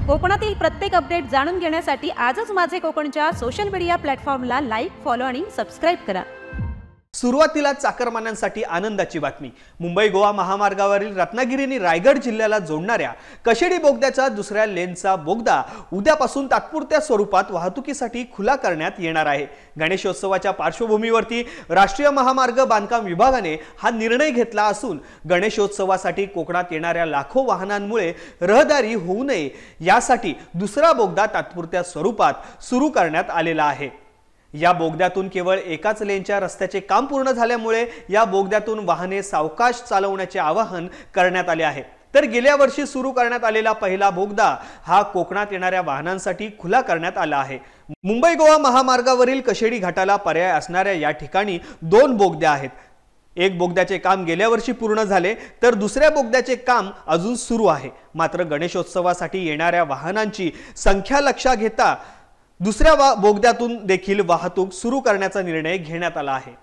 कोकणातील प्रत्येक अपडेट जाणून घेण्यासाठी आजच माझे कोकणच्या सोशल मीडिया प्लॅटफॉर्मला लाईक, फॉलो आणि सबस्क्राइब करा। सुरुवातीला चाकरमान्यांसाठी आनंदाची बातमी। मुंबई गोवा महामार्गावरील रत्नागिरी आणि रायगड जिल्ह्याला जोडणाऱ्या कशेडी बोगद्याचा दुसऱ्या लेनचा बोगदा उद्यापासून तात्पुरत्या स्वरूपात वाहतुकीसाठी खुला करण्यात येणार आहे। गणेशोत्सवाच्या पार्श्वभूमीवरती राष्ट्रीय महामार्ग बांधकाम विभागाने हा निर्णय घेतला असून गणेशोत्सवासाठी कोकणात येणाऱ्या लाखो वाहनांमुळे रहदारी होऊ नये यासाठी दुसरा बोगदा तात्पुरत्या स्वरूपात सुरू करण्यात आलेला आहे। या बोगद्यातून केवळ एकाच लेनच्या रस्त्याचे काम पूर्ण झाल्यामुळे या बोगद्यातून वाहने सावकाश चालवण्याचे आवाहन करण्यात आले आहे। तर गेल्या वर्षी सुरू करण्यात आलेला पहिला बोगदा हा कोकणात येणाऱ्या वाहनांसाठी खुला करण्यात आला आहे। मुंबई गोवा महामार्गावरील कशेडी घाटाला पर्याय असणाऱ्या या ठिकाणी दोन बोगदे आहेत। एक बोगद्याचे काम गेल्या वर्षी पूर्ण झाले तर दुसऱ्या बोगद्याचे काम अजून सुरू आहे। मात्र गणेशोत्सवासाठी येणाऱ्या वाहनांची संख्या लक्षात घेता दुसऱ्या बोगद्यातून देखील वाहतूक सुरू करण्याचा निर्णय घेण्यात आला आहे।